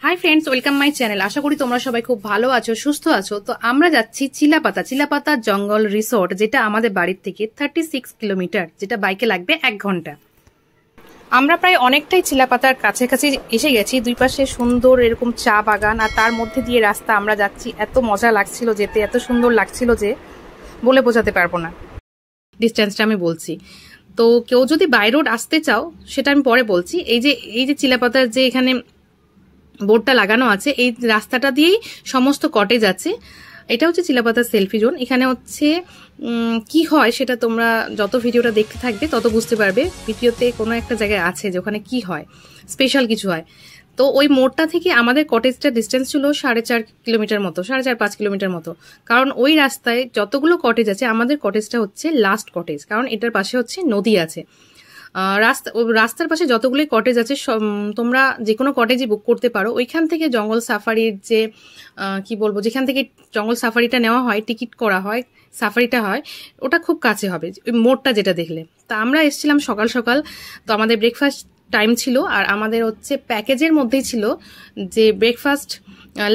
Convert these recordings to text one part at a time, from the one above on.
High friends, welcome my channel. আশা করি তোমরা সবাই খুব ভালো আছো, সুস্থ আছো। তো আমরা যাচ্ছি চিলাপাতা জঙ্গল রিসোর্ট, যেটা আমাদের বাড়ির থেকে 36 কিলোমিটার, যেটা বাইকে লাগবে 1 ঘন্টা। আমরা প্রায় অনেকটাই চিলাপাতার কাছাকাছি এসে গেছি। দুই পাশে সুন্দর এরকম চা বাগান, আর তার মধ্যে দিয়ে রাস্তা। আমরা যাচ্ছি, এত মজা লাগছিল যেতে, এত সুন্দর লাগছিল যে বলে বোঝাতে পারবো না। ডিস্টেন্সটা আমি বলছি। তো কেউ যদি বাই রোড আসতে চাও, সেটা আমি পরে বলছি। এই যে চিলাপাতার যে এখানে বোর্ডটা লাগানো আছে, এই রাস্তাটা দিয়েই সমস্ত কটেজ আছে। এটা হচ্ছে চিলাপাতার সেলফি জোন। এখানে হচ্ছে কি হয় সেটা তোমরা যত ভিডিওটা দেখতে থাকবে তত বুঝতে পারবে। ভিডিওতে কোনো একটা জায়গায় আছে যে ওখানে কি হয়, স্পেশাল কিছু হয়। তো ওই মোড়টা থেকে আমাদের কটেজটা ডিস্টেন্স ছিল 4.5 কিলোমিটার মতো, 4.5-5 কিলোমিটার মতো। কারণ ওই রাস্তায় যতগুলো কটেজ আছে, আমাদের কটেজটা হচ্ছে লাস্ট কটেজ, কারণ এটার পাশে হচ্ছে নদী আছে। রাস্তার পাশে যতগুলোই কটেজ আছে তোমরা যে কোনো কটেজই বুক করতে পারো। ওইখান থেকে জঙ্গল সাফারির যে কি বলবো, যেখান থেকে জঙ্গল সাফারিটা নেওয়া হয়, টিকিট করা হয়, সাফারিটা হয়, ওটা খুব কাছে হবে ওই মোড়টা যেটা দেখলে। তা আমরা এসেছিলাম সকাল সকাল। তো আমাদের ব্রেকফাস্ট টাইম ছিল, আর আমাদের হচ্ছে প্যাকেজের মধ্যেই ছিল যে ব্রেকফাস্ট,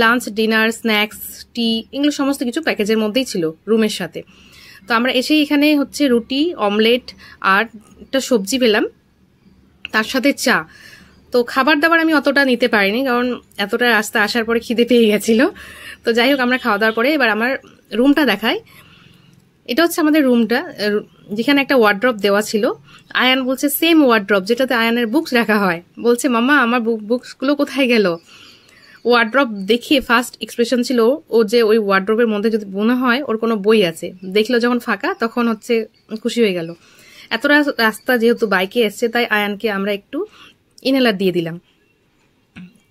লাঞ্চ, ডিনার, স্ন্যাক্স, টি, এগুলো সমস্ত কিছু প্যাকেজের মধ্যেই ছিল রুমের সাথে। তো আমরা এসে এখানে হচ্ছে রুটি, অমলেট আর একটা সবজি পেলাম, তার সাথে চা। তো খাবার দাবার আমি অতটা নিতে পারিনি, কারণ এতটা রাস্তা আসার পরে খিদে পেয়ে গেছিল। তো যাই হোক, আমরা খাওয়া দাওয়ার পরে এবার আমার রুমটা দেখাই। এটা হচ্ছে আমাদের রুমটা, যেখানে একটা ওয়ার্ড্রপ দেওয়া ছিল। আয়ান বলছে সেম ওয়ার্ড্রপ যেটাতে আয়ানের বুকস রাখা হয়। বলছে মামা আমার বুকসগুলো কোথায় গেল। ওয়ার্ড্রপ দেখে ফার্স্ট এক্সপ্রেশন ছিল ও যে ওই ওয়ার্ড্রপের মধ্যে যদি মনে হয় ওর কোনো বই আছে। দেখলো যখন ফাঁকা, তখন হচ্ছে খুশি হয়ে গেল। এত রাস্তা যেহেতু বাইকে এসছে, তাই আয়ানকে আমরা একটু ইনহেলার দিয়ে দিলাম।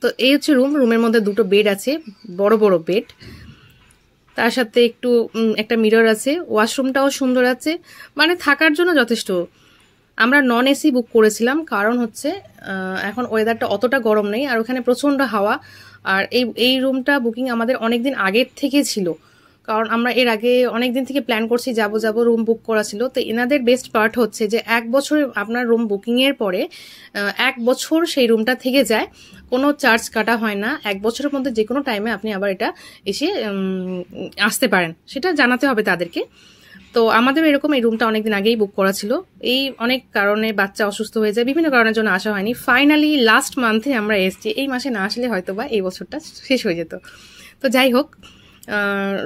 তো এই হচ্ছে রুমের মধ্যে দুটো বেড আছে, বড় বড় বেড। তার সাথে একটা মিরর আছে। ওয়াশরুমটাও সুন্দর আছে, মানে থাকার জন্য যথেষ্ট। আমরা নন এসি বুক করেছিলাম, কারণ হচ্ছে এখন ওয়েদারটা অতটা গরম নেই, আর ওখানে প্রচন্ড হাওয়া। আর এই রুমটা বুকিং আমাদের অনেকদিন আগের থেকে ছিল, কারণ আমরা এর আগে অনেকদিন থেকে প্ল্যান করছি যাব রুম বুক করা ছিল। তো এনাদের বেস্ট পার্ট হচ্ছে যে 1 বছর আপনার রুম বুকিং এর পরে 1 বছর সেই রুমটা থেকে যায়, কোনো চার্জ কাটা হয় না। 1 বছরের মধ্যে যে কোনো টাইমে আপনি আবার এটা এসে আসতে পারেন, সেটা জানাতে হবে তাদেরকে। তো আমাদের এরকম এই রুমটা অনেকদিন আগেই বুক করা ছিল। এই অনেক কারণে বাচ্চা অসুস্থ হয়ে যায়, বিভিন্ন কারণের জন্য আসা হয়নি। ফাইনালি লাস্ট মান্থে আমরা এসেছি। এই মাসে না আসলে হয়তো বা এই বছরটা শেষ হয়ে যেত। তো যাই হোক,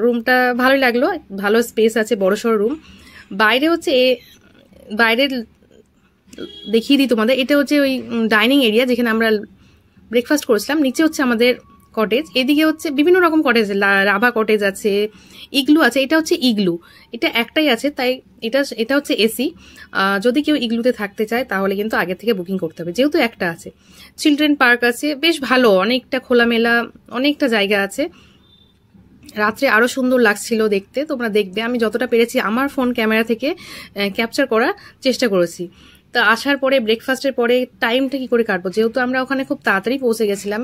রুমটা ভালোই লাগলো, ভালো স্পেস আছে, বড়সড় রুম। বাইরে হচ্ছে বাইরের দেখিয়ে দিই তোমাদের। এটা হচ্ছে ওই ডাইনিং এরিয়া যেখানে আমরা ব্রেকফাস্ট করেছিলাম। নিচে হচ্ছে আমাদের কটেজ, এদিকে হচ্ছে বিভিন্ন রকম কটেজ, রাভা কটেজ আছে, ইগলু আছে। এটা হচ্ছে ইগলু, এটা একটাই আছে, তাই এটা হচ্ছে এসি। যদি কেউ ইগলুতে থাকতে চায় তাহলে কিন্তু আগে থেকে বুকিং করতে হবে, যেহেতু একটা আছে। চিলড্রেন পার্ক আছে, বেশ ভালো, অনেকটা খোলামেলা, অনেকটা জায়গা আছে। রাত্রে আরো সুন্দর লাগছিল দেখতে, তোমরা দেখবে। আমি যতটা পেরেছি আমার ফোন ক্যামেরা থেকে ক্যাপচার করার চেষ্টা করেছি। তো আসার পরে ব্রেকফাস্টের পরে টাইমটা কি করে কাটবো, যেহেতু আমরা ওখানে খুব তাড়াতাড়ি পৌঁছে গেছিলাম,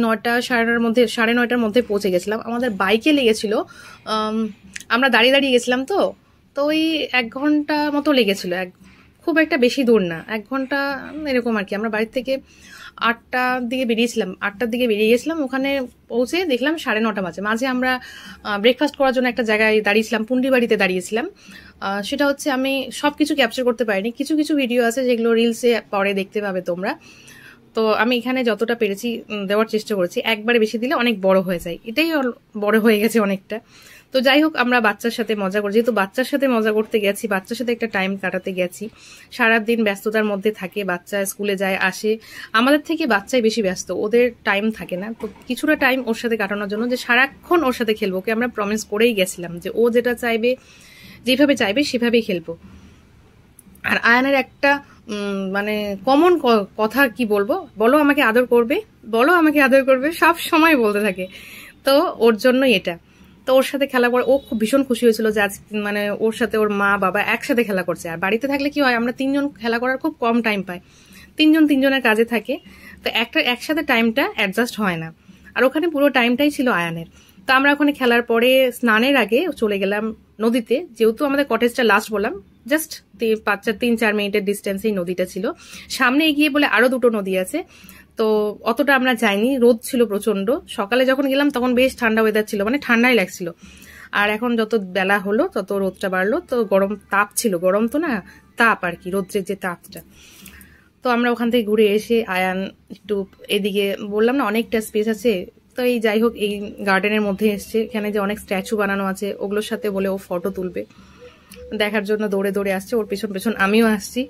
9টা, 9:30 মধ্যে পৌঁছে গেছিলাম। আমাদের বাইকে লেগেছিল, আমরা দাঁড়িয়ে গেছিলাম। তো ওই 1 ঘন্টা মতো লেগেছিল, খুব একটা বেশি দূর না, 1 ঘন্টা এরকম আর কি। আমরা বাড়ির থেকে 8টার দিকে বেরিয়ে গেছিলাম। ওখানে পৌঁছে দেখলাম 9:30 বাজে। মাঝে আমরা ব্রেকফাস্ট করার জন্য একটা জায়গায় দাঁড়িয়েছিলাম, পুন্ডিবাড়িতে দাঁড়িয়েছিলাম। সেটা হচ্ছে আমি সবকিছু ক্যাপচার করতে পারিনি, কিছু কিছু ভিডিও আছে যেগুলো রিলসে পরে দেখতে পাবে তোমরা। তো আমি এখানে যতটা পেরেছি দেওয়ার চেষ্টা করেছি। একবারে বেশি দিলে অনেক বড় হয়ে যায়, এটাই বড় হয়ে গেছে অনেকটা। তো যাই হোক, আমরা বাচ্চার সাথে মজা করি, যেহেতু বাচ্চার সাথে মজা করতে গেছি, বাচ্চার সাথে একটা টাইম কাটাতে গেছি। সারাদিন ব্যস্ততার মধ্যে থাকে, বাচ্চা স্কুলে যায় আসে, আমাদের থেকে বাচ্চাই বেশি ব্যস্ত, ওদের টাইম থাকে না। তো কিছুটা টাইম ওর সাথে কাটানোর জন্য, যে সারাক্ষণ ওর সাথে খেলবো, ওকে আমরা প্রমিস করেই গেছিলাম যে ও যেটা চাইবে, যেভাবে চাইবে সেভাবেই খেলবো। আর আয়ানের একটা মানে কমন কথা কি বলবো, বলো আমাকে আদর করবে, সব সময় বলতে থাকে। তো ওর জন্যই এটা। তো ওর সাথে খেলা করে ও খুব ভীষণ খুশি হয়েছিল যে আজ মানে ওর সাথে ওর মা বাবা একসাথে খেলা করছে। আর বাড়িতে থাকলে কি হয়, আমরা 3 জন খেলা করার খুব কম টাইম পাই, 3 জনের কাজে থাকে। তো একসাথে টাইমটা অ্যাডজাস্ট হয় না। আর ওখানে পুরো টাইমটাই ছিল আয়ানের। তো আমরা ওখানে খেলার পরে স্নানের আগে চলে গেলাম নদীতে, যেহেতু আমাদের কটেজটা লাস্ট বললাম, জাস্ট 3-4 মিনিটের ডিস্টেন্সেই নদীটা ছিল। সামনে এগিয়ে বলে আরো 2টো নদী আছে। তো অতটা আমরা যাইনি, রোদ ছিল প্রচন্ড। সকালে যখন গেলাম তখন বেশ ঠান্ডা ওয়েদার ছিল, মানে ঠান্ডাই লাগছিল। আর এখন যত বেলা হলো তত রোদটা বাড়লো, তো গরম তাপ ছিল, গরম তো না তাপ আর কি, রোদ্রের যে তাপটা। তো আমরা ওখান থেকে ঘুরে এসে আয়ান একটু এদিকে, বললাম না অনেকটা স্পেস আছে, তো এই যাই হোক এই গার্ডেনের মধ্যে এসছে, এখানে যে অনেক স্ট্যাচু বানানো আছে ওগুলোর সাথে বলে ও ফটো তুলবে, দেখার জন্য দৌড়ে দৌড়ে আসছে, ওর পেছন পেছন আমিও আসছি।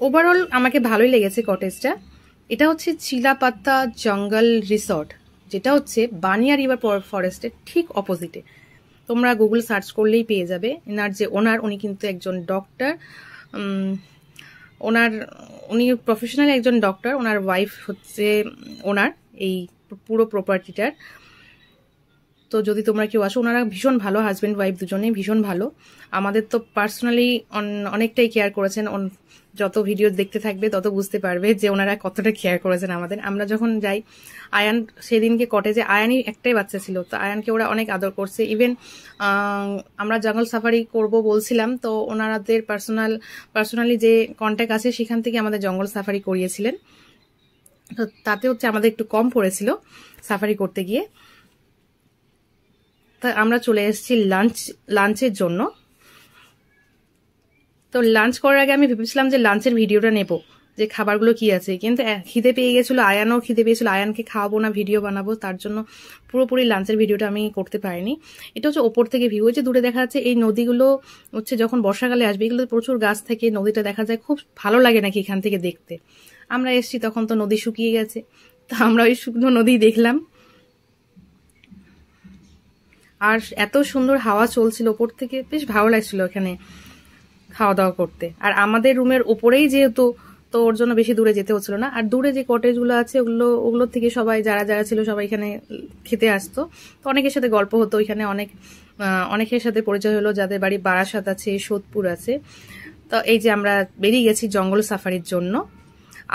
ওভারঅল আমাকে ভালোই লেগেছে কটেজটা। এটা হচ্ছে চিলাপাতা জঙ্গল রিসর্ট, যেটা হচ্ছে বানিয়া রিভার ফরেস্টের ঠিক অপোজিটে। তোমরা গুগল সার্চ করলেই পেয়ে যাবে। এনার যে ওনার, উনি কিন্তু একজন ডক্টর, উনি প্রফেশনালি একজন ডক্টর, ওনার ওয়াইফ হচ্ছে ওনার এই পুরো প্রপার্টিটার। তো যদি তোমরা কেউ আসো, ওনারা ভীষণ ভালো, হাজব্যান্ড ওয়াইফ দুজনেই ভীষণ ভালো। আমাদের তো পার্সোনালি অনেকটাই কেয়ার করেছেন, যত ভিডিও দেখতে থাকবে তত বুঝতে পারবে যে ওনারা কতটা কেয়ার করেছেন আমাদের। আমরা যখন যাই, আয়ান সেদিনকে কটেজে, আয়ানই একটাই বাচ্চা ছিল, তো আয়ানকে ওরা অনেক আদর করছে। ইভেন আমরা জঙ্গল সাফারি করব বলছিলাম, তো ওনাদের পার্সোনালি যে কন্ট্যাক্ট আছে সেখান থেকে আমাদের জঙ্গল সাফারি করিয়েছিলেন, তো তাতে হচ্ছে আমাদের একটু কম পড়েছিল সাফারি করতে গিয়ে। তা আমরা চলে এসেছি লাঞ্চের জন্য। তো লাঞ্চ করার আগে আমি ভেবেছিলাম যে লাঞ্চের ভিডিওটা নেব, যে খাবারগুলো কি আছে, কিন্তু খিদে পেয়ে গেছিল, আয়ানও খিদে পেয়েছিল, আয়ানকে খাওয়াবো না ভিডিও বানাবো, তার জন্য পুরোপুরি লাঞ্চের ভিডিওটা আমি করতে পারিনি। এটা হচ্ছে ওপর থেকে ভিউ, যে দূরে দেখা যাচ্ছে এই নদীগুলো হচ্ছে যখন বর্ষাকালে আসবে, এগুলো প্রচুর গাছ থেকে নদীটা দেখা যায়, খুব ভালো লাগে নাকি এখান থেকে দেখতে। আমরা এসছি তখন তো নদী শুকিয়ে গেছে, তো আমরা ওই শুকনো নদী দেখলাম। আর এত সুন্দর হাওয়া চলছিল ওপর থেকে, বেশ ভালো লাগছিল এখানে খাওয়া দাওয়া করতে। আর আমাদের রুমের উপরেই যেহেতু, তো ওর জন্য বেশি দূরে যেতে হচ্ছিল না। আর দূরে যে কটেজগুলো আছে ওগুলোর থেকে সবাই যারা যারা ছিল সবাই এখানে খেতে আসতো, তো অনেকের সাথে গল্প হতো, ওইখানে অনেকের সাথে পরিচয় হলো যাদের বাড়ি বারাসাত আছে, সোদপুর আছে। তো এই যে আমরা বেরিয়ে গেছি জঙ্গল সাফারির জন্য।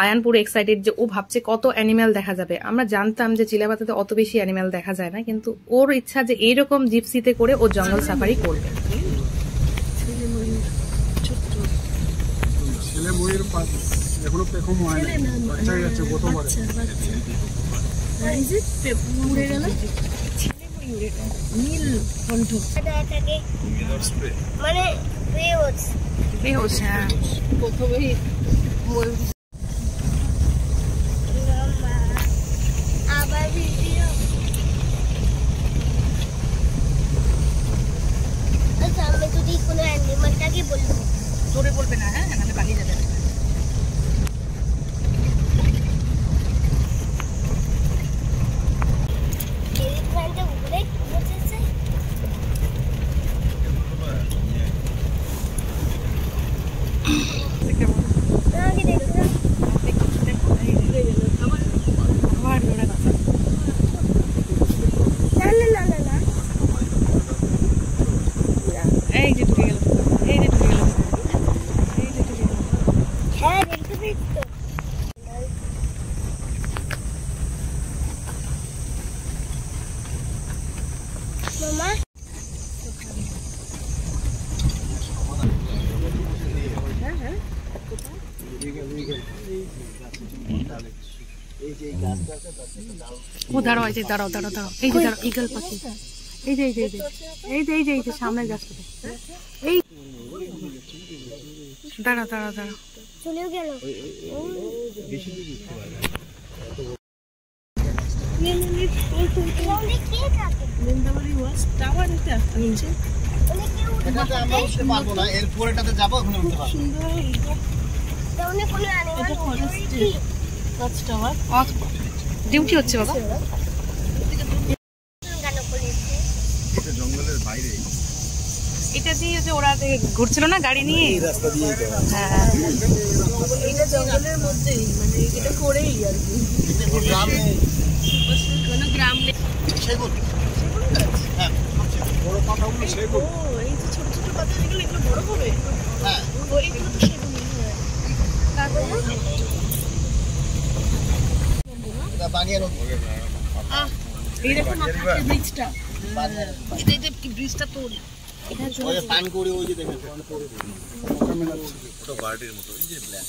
আয়ান পুরো এক্সাইটেড, যে ও ভাবছে কত অ্যানিম্যাল দেখা যাবে। আমরা জানতাম যে চিলাপাতাতে অত বেশি অ্যানিম্যাল দেখা যায় না, কিন্তু ওর ইচ্ছা যে এইরকম জিপসিতে করে ও জঙ্গল সাফারি করবে। জোরে বলবে না, হ্যাঁ, নাহলে পালিয়ে যাবে। এই যে ঢুকে গেল, এই যে ঢুকে গেল, এই যে ঢুকে গেল। হ্যাঁ, দেখতে পেয়েছি তো। মামা ও দাঁড়াও, এই যে দাঁড়াও, এই যে দাঁড়াও, ঈগল পাখি, এই যে এই যে এই যে এই যে এই যে এই যে সামনের গাছটাতে, এই দাঁড়াও দাঁড়াও দাঁড়াও, চলেও গেল। ডিউটি হচ্ছে বাবা, জঙ্গলের বাইরে। এটা দিয়ে যে ওরা ঘুরছিল না গাড়ি নিয়ে, হ্যাঁ, এটা জঙ্গলের মধ্যেই, মানে এটা করেই আর কি গ্রামে, কোনো গ্রাম নেই। সেগুন, হ্যাঁ, বড় পাতাগুলো সেগুন। ও, এই যে ছোট ছোট পাতা যেগুলো, এগুলো বড় হবে, হ্যাঁ, ওইগুলো তো সেগুনই হয়। তারপর এটা বানিয়ে নদী, এই দেখো না ব্রিজটা, এটা কি ব্রিজটা তো এটা জন্য পান করে, ওই যে দেখেন পান করে, ওটা গার্ডের মতো, এই যে ব্ল্যাক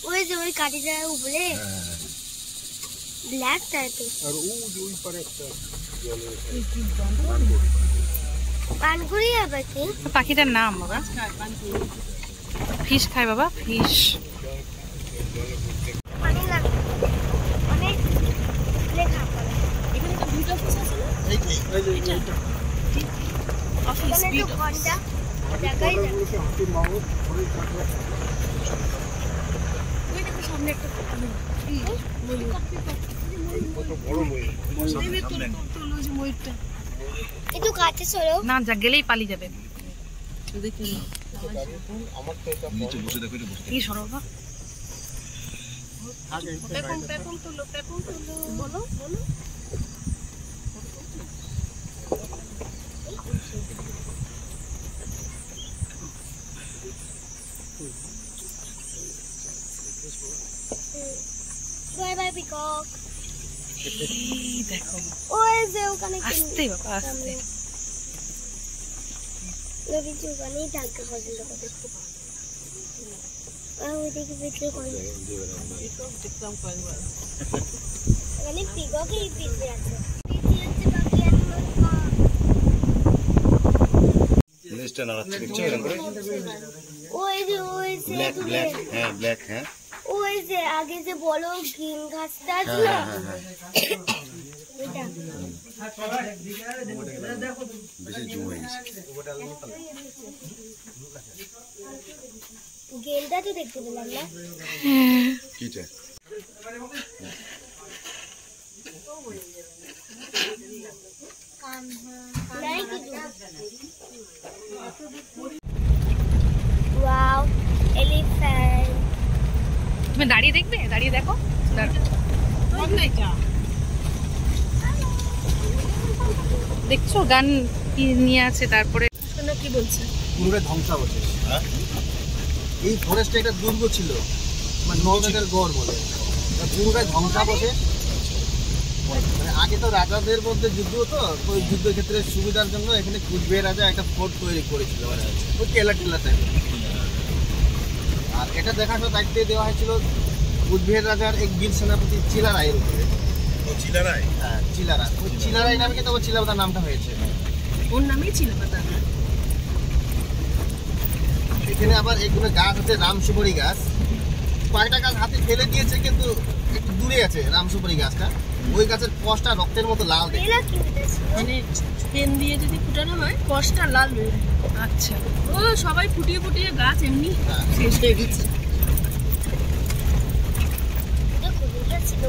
ওই যে ওই কাঠিটার উপরে ব্ল্যাক টাই তো। আর ওই পারে একটা পানকুড়ি আবার কি পাখিটার নাম বাবা? ফিশ খায় বাবা, ফিশ। পানি লাগবে অনেক লেখা পড়ে। এখানে তো দুটো অফিস আছে না? এটা অফিস এখানে তো ঘন্টা দেখাই যায়। হাতির মাউথ ওই কাঠে ওই দেখো সামনে একটা কত বড় ময়ূর ময়ূরটা একটু কাছে সরো। না, যা গেলেই পালিয়ে যাবে। আমার তো এটা নিচে বসে দেখো এটা বসে কি সরো বাবা? পেপম তুলো বলো বলো। Bye bye peacock. এই দেখো, ওই যে ওখানে আস্তে বাবা, আস্তে। নদীর ওখানেই থাকতে পছন্দ করে খুব। আর ওইদিকে ভিতরে করে দেখলাম কয়েকবার। এখানে পিককই পিছে আছে। পিছে আছে বাকি animal কম। লেজটা নাড়াচ্ছে দেখছো এরকম করে ওই যে ব্ল্যাক ব্ল্যাক হ্যাঁ ব্ল্যাক হ্যাঁ ওই যে আগে যে বড় গ্রিন ঘাসটা ছিল ওইটা। বেশি জুম হয়ে গেছে গেলটা তো দেখতে পেলাম না। কিটা নাই কিছু। Wow elephant. তুমি দাঁড়িয়ে দেখবে? দাঁড়িয়ে দেখো। দেখছো গান কি নিয়ে আছে? তারপরে কি বলছে? পুরোটাই ধ্বংসাবশেষ। এই ফরেস্টে একটা দুর্গ ছিল, মানে নলমেটের গড় বলে, পুরোটাই ধ্বংসাবশেষ। মানে আগে তো রাজাদের মধ্যে যুদ্ধ হতো, তো ওই যুদ্ধের ক্ষেত্রে সুবিধার জন্য এখানে কুচবিহার রাজা একটা ফোর্ট তৈরি করেছিল, মানে ওই টেলা টেলা টাইপ। আর এটা দেখাশোনার দায়িত্ব দেওয়া হয়েছিল কুচবিহার রাজার এক বীর সেনাপতি চিলারায়ের উপরে। চিলারাই হ্যাঁ চিলারা, ওই চিলারাই নামে কিন্তু ওই চিলাপাতার নামটা হয়েছে। ওর নামেই ছিল পাতা। এখানে আবার এগুলো গাছ আছে রামসুপারি গাছ, কয়েকটা গাছ হাতে ফেলে দিয়েছে কিন্তু একটু দূরে আছে রামসুপারি গাছটা। ওই গাছের কষটা রক্তের মতো লাল দেখে। এলা কি হইতাছে? মানে পেন দিয়ে যদি ফুটানো হয় কষটা লাল হয়ে যায়। আচ্ছা, ও সবাই ফুটিয়ে ফুটিয়ে গাছ এমনি শেষ হয়ে গেছে। এটা কোনটা ছিল?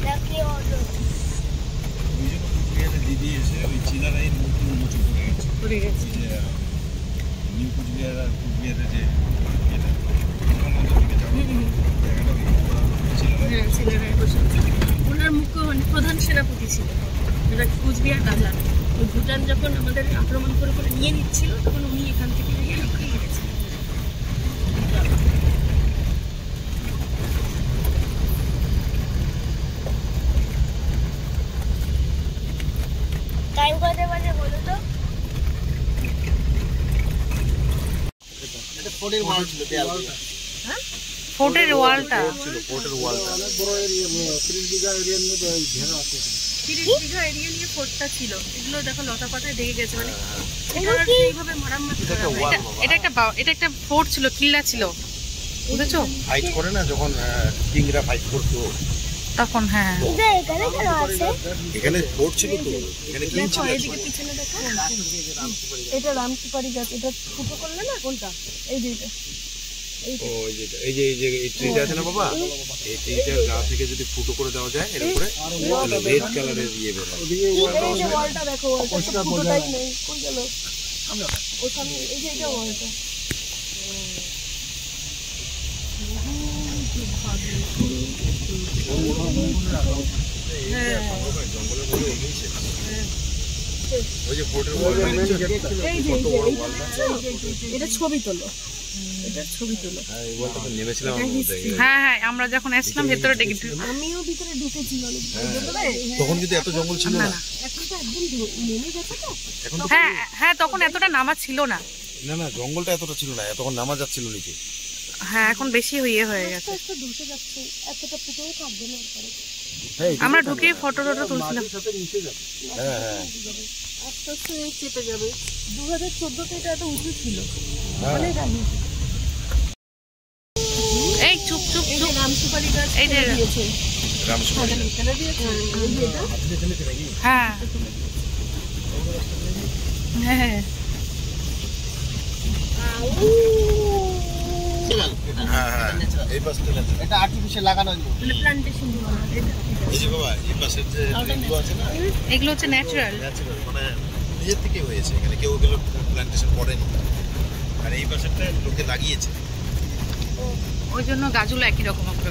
নাকি অন্য? ওই জন্য কুচবিহারে দিদি এসে ওই চিলারাই নতুন উন্মোচন করে গেছে পড়ে গেছে। যে নিউ কুচবিহার আর কুচবিহারে যে এটা বিমানবন্দর থেকে যাওয়ার জায়গাটা চিলারাই হ্যাঁ ছেলেরাই বসে আছে। ওনার মুখ্য মানে প্রধান সেনাপতি ছিল যেটা কুচবিহার রাজা। ওই ভুটান যখন আমাদের আক্রমণ করে করে নিয়ে নিচ্ছিল তখন উনি এখান থেকে গিয়ে লুকিয়ে গেছে। টাইম কত বাজে বলো তো? এটা ফোর্টের ওয়াল ছিল, দেয়াল দিয়ে। ফোর্টের ওয়ালটা। ছিল ফোর্টের ওয়ালটা। 30 বিঘা এরিয়া নিয়ে ফোর্টটা ছিল। এগুলো দেখো লতা পাতায় ঢেকে গেছে, মানে এটা আর এইভাবে মারামারি এটা একটা ওয়াল এটা একটা ফোর্ট ছিল, কিল্লা ছিল, বুঝেছো? ফাইট করে না যখন কিংরা ফাইট করতো তখন হ্যাঁ। এটা এখানে কেন আছে? এখানে ফোর্ট ছিল তো, এখানে কিং ছিল এদিকে পিছনে দেখো। এটা রামসুপারি গাছ। এটা ফুটো করলে না কোনটা? এই যে এটা। ও এই যে এই ট্রিটা আছে না বাবা, এই ট্রিটার গা থেকে যদি ফুটো করে দেওয়া যায় এর উপরে রেড কালারের ইয়ে বের হয়। এই যে ওয়ালটা দেখো, ওয়ালটা ফুটোটাই নেই। কোন গেল? ওখানে এই যে এটা ওয়ালটা। হ্যাঁ জঙ্গলের মধ্যে ওইছে ওই যে ফোর্টের ওয়াল এই যে এটা ছবি তোলো, এটা ছবি তোলো। হ্যাঁ এই ওয়ালটা তো নেমেছিলাম আমরা মধ্যে। হ্যাঁ হ্যাঁ, আমরা যখন আসলাম ভেতরে আমিও ভিতরে ঢুকেছি অনেক। তখন কিন্তু এত জঙ্গল ছিল না। এখন তো একদম নেমে গেছে তো। এখন তো হ্যাঁ হ্যাঁ, তখন এতটা নামা ছিল না। না না, জঙ্গলটা এতটা ছিল না, তখন নামা যাচ্ছিল নিচে। হ্যাঁ এখন বেশি হয়ে গেছে। আস্তে ধসে যাচ্ছে, এতটা ফুটেও থাকবে না এরপরে। আমরা ঢুকে ফটো তুলছিলাম। হ্যাঁ হ্যাঁ, আস্তে আস্তে চেপে যাবে। 2014-তে এটা এত উঁচু ছিল, হ্যাঁ। অনেক আগে। এই চুপ চুপ এই যে চুপ। রাম সুপারি গাছ এই যে দিয়েছে, রামসুপারি। ফেলে দিয়েছে। এই যে এটা হ্যাঁ হ্যাঁ হ্যাঁ হ্যাঁ, এই পাশটা না, এটা আর্টিফিশিয়াল লাগানো হয়নি। মানে প্ল্যান্টেশন দেওয়া, এটা এই যে বাবা এই পাশের যে ট্রিগুলো আছে না, এগুলো হচ্ছে ন্যাচারাল। ন্যাচারাল, মানে নিজের থেকে হয়েছে, এখানে কেউ এগুলো প্ল্যান্টেশন করেনি, আর এই পাশেরটা লোকে লাগিয়েছে। ওই জন্য গাছগুলো একই রকম হবে।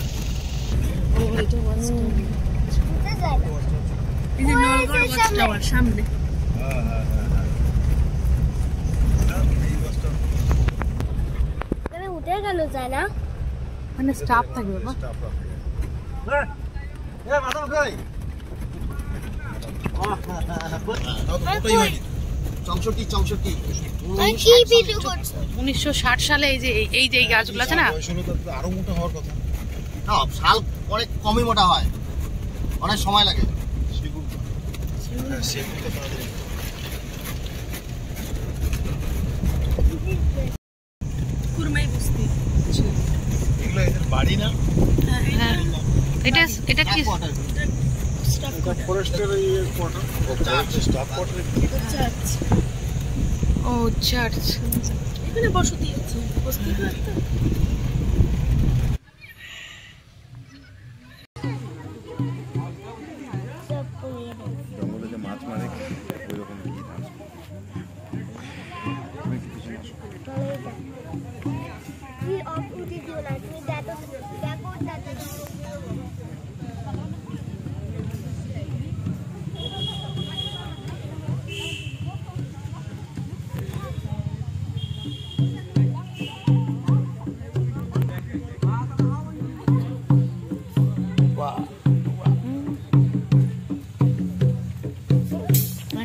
উঠে যায় না। এই যে নলগড় ওয়াচ টাওয়ার সামনে। হ্যাঁ হ্যাঁ হ্যাঁ, এই পাশটা এখানে উঠে গেল যায় না। মানে স্টাফ থাকবে বাবা। স্টাফ রাখে। ওটাই হয়নি। 64 আর কি ভিডিও করছো? 1960 সালে এই যে গাছগুলো আছে না, বয়স হলো তো আরো মোটা হওয়ার কথা। না, শাল অনেক কমই মোটা হয়, অনেক সময় লাগে। হ্যাঁ, সেগুলো তো তাড়াতাড়ি। কুরমাই বস্তি। এগুলো এদের বাড়ি না? হ্যাঁ এটা কি? স্টাফ কোয়ার্টার, ফরেস্টের কোয়ার্টার। Staff quarter. চার্চ। ও চার্চ। এখানে বসতি আছে, বস্তি তো একটা। সব কমিয়ে দেয়। জঙ্গলে যে মাছ মারে ওই রকম কি ধান। চলে যা। কি অফ উঠে দিও না, তুমি দেখো দেখো।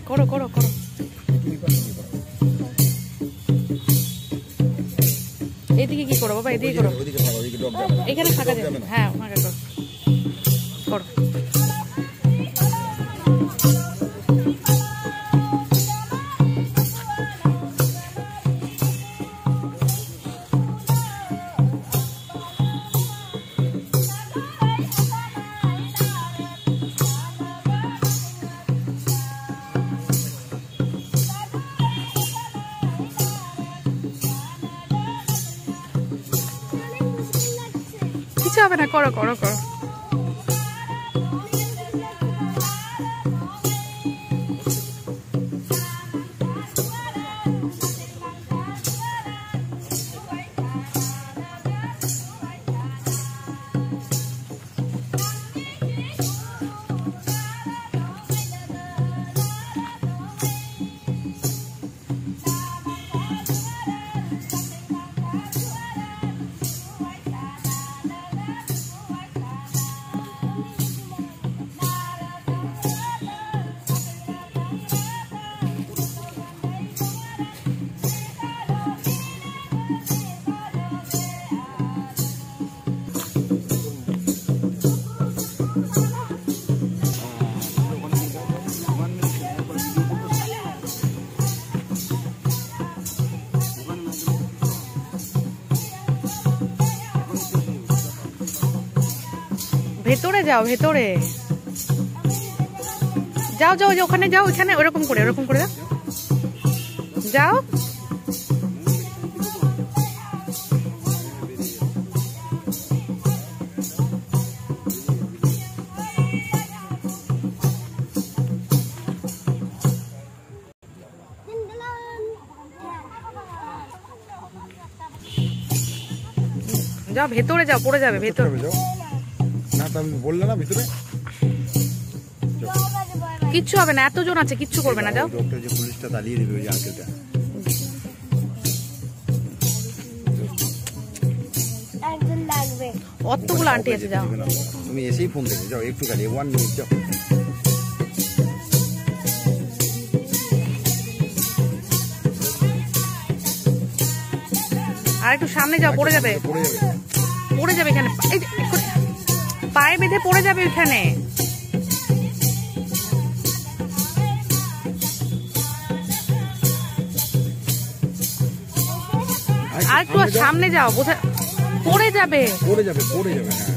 করো করো করো। এদিকে কি করো বাবা? এদিকে করো, ওইদিকে ভালো, ওইদিকে ডগ যাবে না। এখানে ফাঁকা যাবে। হ্যাঁ ওনাকে করো করো। কিছু হবে না, করো করো করো। ভেতরে যাও, ভেতরে যাও যাও, ওখানে যাও, ওখানে ওরকম করে যাও যাও। যাও ভেতরে যাও, পড়ে যাবে ভেতরে। না তো আমি বললাম না ভিতরে কিচ্ছু হবে না, এতজন আছে, কিচ্ছু করবে না। যাও, ডক্টর যে পুলিশটা দাঁড়িয়ে দেবে ওই আঙ্কেলটা। একজন লাগবে। অতগুলো আন্টি আছে। যাও, তুমি এসেই ফোন দেবে, যাও একটু খালি 1 মিনিট যাও। একটু সামনে যাও, পড়ে যাবে, পড়ে যাবে। পড়ে যাবে এখানে, এই যে, পায়ে বেঁধে পড়ে যাবে এখানে। আর একটু সামনে যাও, বোঝা পড়ে যাবে, পড়ে যাবে, পড়ে যাবে, হ্যাঁ।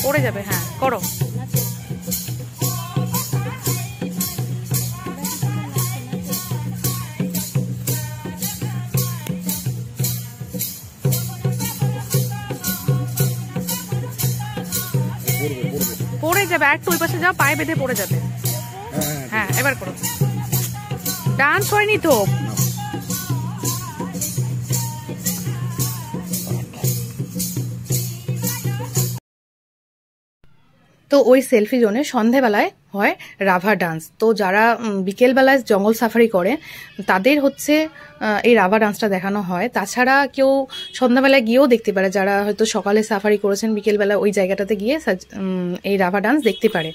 পড়ে যাবে, হ্যাঁ করো। পড়ে যাবে, একটু ওই পাশে যাও, পায়ে বেঁধে পড়ে যাবে। হ্যাঁ এবার করো। ডান্স হয়নি তো। তো ওই সেলফি জোনে সন্ধেবেলায় হয় রাভা ডান্স। তো যারা বিকেলবেলায় জঙ্গল সাফারি করে তাদের হচ্ছে এই রাভা ডান্সটা দেখানো হয়। তাছাড়া কেউ সন্ধ্যাবেলায় গিয়েও দেখতে পারে, যারা হয়তো সকালে সাফারি করেছেন বিকেলবেলা ওই জায়গাটাতে গিয়ে এই রাভা ডান্স দেখতে পারে।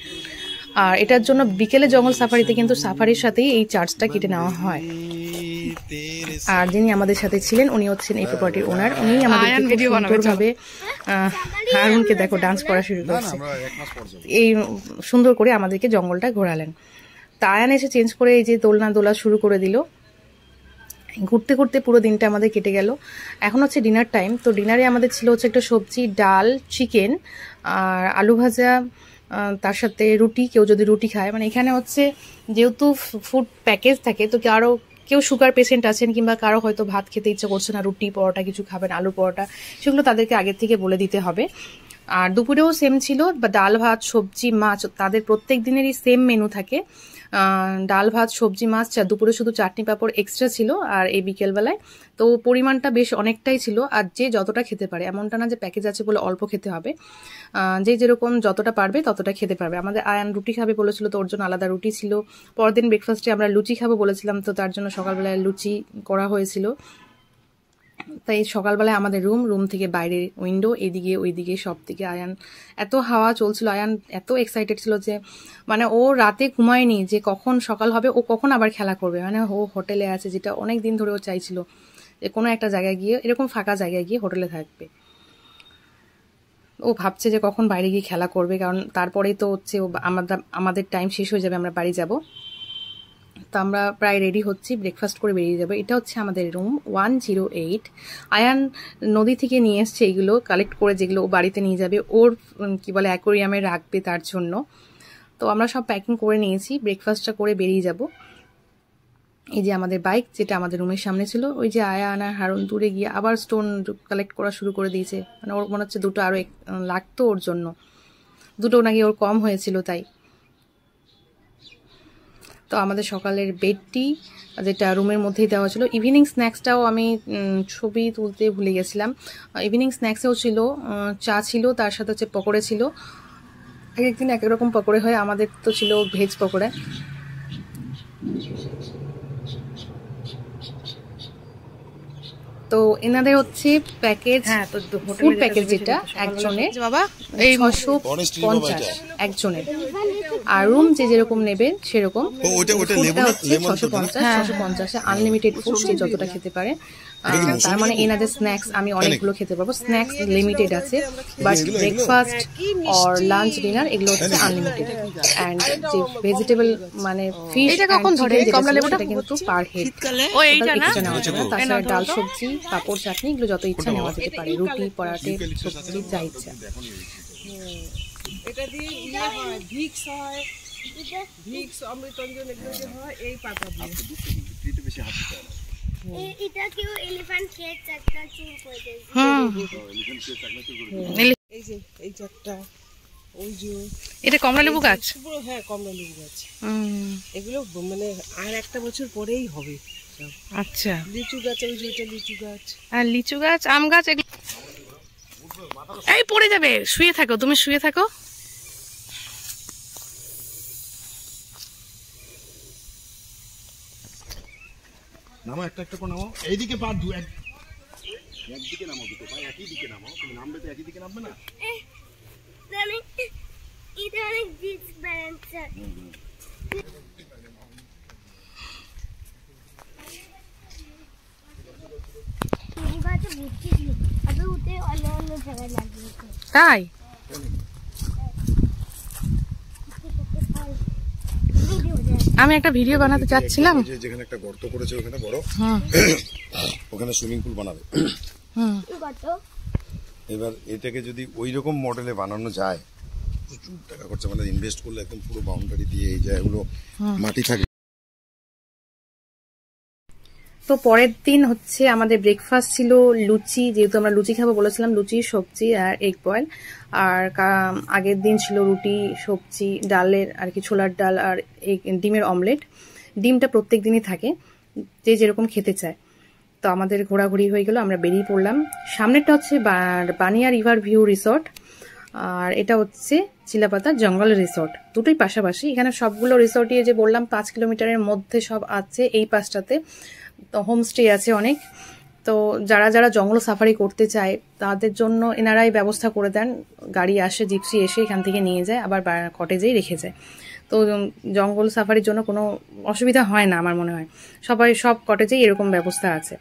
আর এটার জন্য বিকেলে জঙ্গল সাফারিতে কিন্তু সাফারির সাথেই এই চার্জটা কেটে নেওয়া হয়। আর যিনি আমাদের সাথে ছিলেন উনি হচ্ছেন এই প্রপার্টির ওনার, উনি আমাদেরকে খুব সুন্দরভাবে হারুনকে দেখো ডান্স করা শুরু করছে, এই সুন্দর করে আমাদেরকে জঙ্গলটা ঘোরালেন। তা আয়ান এসে চেঞ্জ করে এই যে দোলা শুরু করে দিল। ঘুরতে ঘুরতে পুরো দিনটা আমাদের কেটে গেল। এখন হচ্ছে ডিনার টাইম। তো ডিনারে আমাদের ছিল হচ্ছে একটা সবজি, ডাল, চিকেন আর আলু ভাজা, তার সাথে রুটি, কেউ যদি রুটি খায়। মানে এখানে হচ্ছে যেহেতু ফুড প্যাকেজ থাকে, তো কেউ সুগার পেশেন্ট আছেন কিংবা কারো হয়তো ভাত খেতে ইচ্ছা করছে না, রুটি পরোটা কিছু খাবেন, আলু পরোটা, সেগুলো তাদেরকে আগের থেকে বলে দিতে হবে। আর দুপুরেও সেম ছিল, বা ডাল ভাত সবজি মাছ, তাদের প্রত্যেক দিনেরই সেম মেনু থাকে। ডাল ভাত সবজি মাছ, দুপুরে শুধু চাটনি পাঁপড় এক্সট্রা ছিল আর এই বিকেলবেলায়। তো পরিমাণটা বেশ অনেকটাই ছিল। আর যে যতটা খেতে পারে, এমনটা না যে প্যাকেজ আছে বলে অল্প খেতে হবে, যে যেরকম যতটা পারবে ততটা খেতে পারবে। আমাদের আয়ান রুটি খাবে বলেছিল, তো ওর জন্য আলাদা রুটি ছিল। পরদিন ব্রেকফাস্টে আমরা লুচি খাবো বলেছিলাম, তো তার জন্য সকালবেলায় লুচি করা হয়েছিল। তাই সকালবেলায় আমাদের রুম থেকে বাইরে উইন্ডো, এদিকে ওইদিকে সব দিকে আয়ান, এত হাওয়া চলছিল, আয়ান এত এক্সাইটেড ছিল যে মানে ও রাতে ঘুমায়নি যে কখন সকাল হবে, ও কখন আবার খেলা করবে। মানে ও হোটেলে আছে, যেটা অনেক দিন ধরে ও চাইছিল যে কোনো একটা জায়গায় গিয়ে, এরকম ফাঁকা জায়গায় গিয়ে হোটেলে থাকবে। ও ভাবছে যে কখন বাইরে গিয়ে খেলা করবে, কারণ তারপরেই তো হচ্ছে আমাদের টাইম শেষ হয়ে যাবে, আমরা বাড়ি যাব। তো আমরা প্রায় রেডি হচ্ছি, ব্রেকফাস্ট করে বেরিয়ে যাবো। এটা হচ্ছে আমাদের রুম 108। আয়ান নদী থেকে নিয়ে এসছে এইগুলো কালেক্ট করে, যেগুলো ও বাড়িতে নিয়ে যাবে, ওর কি বলে অ্যাকোরিয়ামে রাখবে তার জন্য। তো আমরা সব প্যাকিং করে নিয়েছি, ব্রেকফাস্টটা করে বেরিয়ে যাব। এই যে আমাদের বাইক, যেটা আমাদের রুমের সামনে ছিল, ওই যে আয়ান আর হারুন দূরে গিয়ে আবার স্টোন কালেক্ট করা শুরু করে দিয়েছে। মানে ওর মনে হচ্ছে দুটো আরো লাগতো ওর জন্য, দুটো নাকি ওর কম হয়েছিল তাই। তো আমাদের সকালের বেডটি, যেটা রুমের মধ্যেই দেওয়া ছিল। ইভিনিং স্ন্যাক্সটাও আমি ছবি তুলতে ভুলে গেছিলাম। ইভিনিং স্ন্যাক্সেও ছিল চা ছিল, তার সাথে হচ্ছে পকোড়া ছিল। এক একদিন এক এক রকম পকোড়া হয়, আমাদের তো ছিল ভেজ পকোড়া। তো এনাদের হচ্ছে প্যাকেজ, ফুড প্যাকেজ যেটা একজনের বাবা এই 650 একজনের, আর রুম যে যেরকম নেবে সেরকম। ফুডটা হচ্ছে 650 আনলিমিটেড ফুড, যে যতটা খেতে পারে। তার মানে এনাদের স্ন্যাক্স আমি অনেকগুলো খেতে পারবো। স্ন্যাক্স লিমিটেড আছে, বাট ব্রেকফাস্ট আর লাঞ্চ ডিনার এগুলো হচ্ছে আনলিমিটেড। অ্যান্ড যে ভেজিটেবল মানে ফিশ সেটা কিন্তু পার হেড, তাছাড়া ডাল সবজি পাঁপড় চাটনি এগুলো যত ইচ্ছা নেওয়া যেতে পারে, রুটি পরাটে সবজি যা ইচ্ছা। এটা দিয়ে ইয়ে হয়, ভিক্স হয়, ভিক্স অমৃতঞ্জন এগুলো যে হয় এই পাতা দিয়ে। এটা কেউ এলিফ্যান্ট খেয়ে চাকটা চুর করে দেয়। এই যে এই চারটা, ওই যে এটা কমলা লেবু গাছ, হ্যাঁ কমলা লেবু গাছ। এগুলো মানে আর একটা বছর পরেই হবে। আচ্ছা, লিচু গাছ, ওই যে এটা লিচু গাছ, আর লিচু গাছ, আম গাছ, এই পড়ে যাবে। শুয়ে থাকো, তুমি শুয়ে থাকো। নামো, একটা একটা করে নামো, এইদিকে পা একদিকে নামো, দুটো পা একই দিকে নামো। তুমি নামবে তো একই দিকে নামবে না? এটা অনেক রিস্ক ব্যালেন্সার। अभी उतरे अलग जगह लगी তাই আমি একটা ভিডিও বানাতে চাচ্ছিলাম, যে যেখানে একটা গর্ত করেছে ওখানে বড়, ওখানে সুইমিং পুল বানাবে। এবার এটাকে যদি ওই রকম মডেলে বানানো যায়, প্রচুর টাকা খরচা, মানে ইনভেস্ট করলে একদম পুরো বাউন্ডারি দিয়ে এই জায়গাগুলো মাটি থাকে। তো পরের দিন হচ্ছে আমাদের ব্রেকফাস্ট ছিল লুচি, যেহেতু আমরা লুচি খাবো বলেছিলাম, লুচি সবজি আর এগ বয়েল। আর আগের দিন ছিল রুটি সবজি ডালের আর কি, ছোলার ডাল আর ডিমের অমলেট। ডিমটা প্রত্যেক দিনই থাকে, যে যেরকম খেতে চায়। তো আমাদের ঘোরাঘুরি হয়ে গেল, আমরা বেরিয়ে পড়লাম। সামনেরটা হচ্ছে বানিয়া রিভার ভিউ রিসর্ট, আর এটা হচ্ছে চিলাপাতা জঙ্গল রিসর্ট, দুটোই পাশাপাশি। এখানে সবগুলো রিসর্টই যে বললাম 5 কিলোমিটারের মধ্যে সব আছে। এই পাশটাতে তো হোমস্টে আছে অনেক। তো যারা যারা জঙ্গল সাফারি করতে চায় তাদের জন্য এনারাই ব্যবস্থা করে দেন, গাড়ি আসে, জিপসি এসে এখান থেকে নিয়ে যায়, আবার কটেজেই রেখে যায়। তো জঙ্গল সাফারির জন্য কোনো অসুবিধা হয় না আমার মনে হয়, সব কটেজেই এরকম ব্যবস্থা আছে।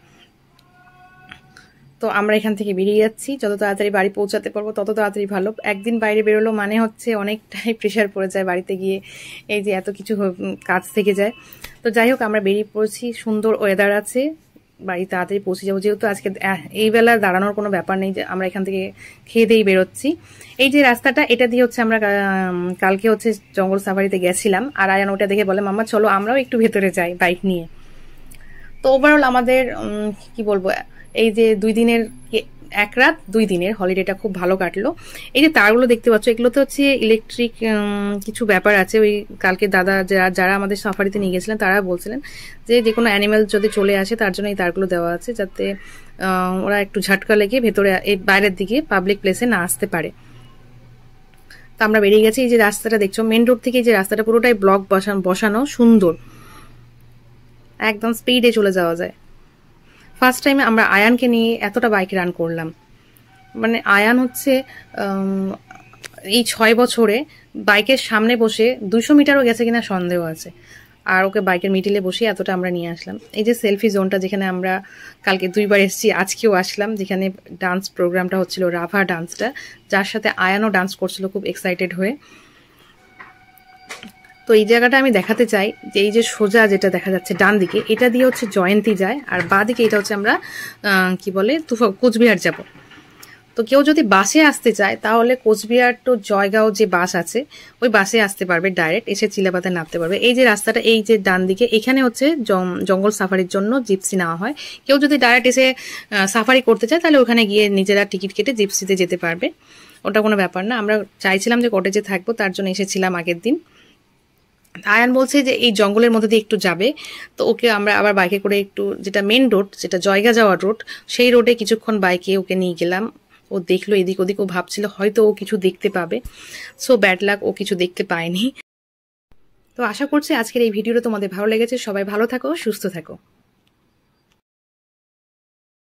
তো আমরা এখান থেকে বেরিয়ে যাচ্ছি, যত তাড়াতাড়ি বাড়ি পৌঁছাতে পারবো তত তাড়াতাড়ি ভালো। একদিন বাইরে বেরোলো মানে হচ্ছে অনেকটাই প্রেশার পড়ে যায় বাড়িতে গিয়ে, এই যে এত কিছু কাজ থেকে যায়। তো যাই হোক, আমরা বেরিয়ে পড়েছি, সুন্দর ওয়েদার আছে, বাড়ি তাড়াতাড়ি পৌঁছে যাবো। যেহেতু আজকে এই বেলা দাঁড়ানোর কোনো ব্যাপার নেই, যে আমরা এখান থেকে খেয়ে দিয়েই বেরোচ্ছি। এই যে রাস্তাটা, এটা দিয়ে হচ্ছে আমরা কালকে হচ্ছে জঙ্গল সাফারিতে গেছিলাম, আর আয়ান ওটা দেখে বলে মাম্মা চলো আমরাও একটু ভেতরে যাই বাইক নিয়ে। তো ওভারঅল আমাদের কি বলবো, এই যে 2 দিনের 1 রাত 2 দিনের হলিডেটা খুব ভালো কাটলো। এই যে তারগুলো দেখতে পাচ্ছ, এগুলোতে হচ্ছে ইলেকট্রিক কিছু ব্যাপার আছে। ওই কালকে দাদা যারা আমাদের সাফারিতে নিয়ে গেছিলেন তারা বলছিলেন যে কোনো অ্যানিমেল যদি চলে আসে তার জন্য এই তারগুলো দেওয়া আছে, যাতে ওরা একটু ঝাটকা লেগে ভেতরে এই বাইরের দিকে পাবলিক প্লেসে না আসতে পারে। তো আমরা বেরিয়ে গেছি। এই যে রাস্তাটা দেখছো, মেন রোড থেকে যে রাস্তাটা পুরোটাই ব্লক বসানো, সুন্দর, একদম স্পিডে চলে যাওয়া যায়। ফার্স্ট টাইমে আমরা আয়ানকে নিয়ে এতটা বাইক রান করলাম, মানে আয়ান হচ্ছে এই 6 বছরে বাইকের সামনে বসে 200 মিটারও গেছে কিনা সন্দেহ আছে, আর ওকে বাইকের মিডিলে বসে এতটা আমরা নিয়ে আসলাম। এই যে সেলফি জোনটা, যেখানে আমরা কালকে 2 বার এসেছি, আজকেও আসলাম, যেখানে ডান্স প্রোগ্রামটা হচ্ছিল, রাভা ডান্সটা, যার সাথে আয়ানও ডান্স করছিল খুব এক্সাইটেড হয়ে। তো এই জায়গাটা আমি দেখাতে চাই যে এই যে সোজা যেটা দেখা যাচ্ছে ডান দিকে, এটা দিয়ে হচ্ছে জয়ন্তী যায়, আর বাঁ দিকে এটা হচ্ছে আমরা কি বলে কোচবিহার যাব। তো কেউ যদি বাসে আসতে চায় তাহলে কোচবিহার টু জয়গাঁও যে বাস আছে ওই বাসে আসতে পারবে, ডাইরেক্ট এসে চিলাপাতায় নামতে পারবে। এই যে রাস্তাটা, এই যে ডান দিকে, এখানে হচ্ছে জঙ্গল সাফারির জন্য জিপসি নেওয়া হয়। কেউ যদি ডাইরেক্ট এসে সাফারি করতে চায় তাহলে ওখানে গিয়ে নিজেরা টিকিট কেটে জিপসিতে যেতে পারবে, ওটা কোনো ব্যাপার না। আমরা চাইছিলাম যে কটেজে থাকবো, তার জন্য এসেছিলাম আগের দিন। আয়ান বলছে যে এই জঙ্গলের মধ্যে দিয়ে একটু যাবে, তো ওকে আমরা আবার বাইকে করে একটু, যেটা মেন রোড, যেটা জয়গা যাওয়ার রোড, সেই রোডে কিছুক্ষণ বাইকে ওকে নিয়ে গেলাম। ও দেখলো এদিক ওদিক, ও ভাবছিল হয়তো ও কিছু দেখতে পাবে, সো ব্যাড লাক, ও কিছু দেখতে পায়নি। তো আশা করছি আজকের এই ভিডিওটা তোমাদের ভালো লেগেছে। সবাই ভালো থাকো, সুস্থ থাকো।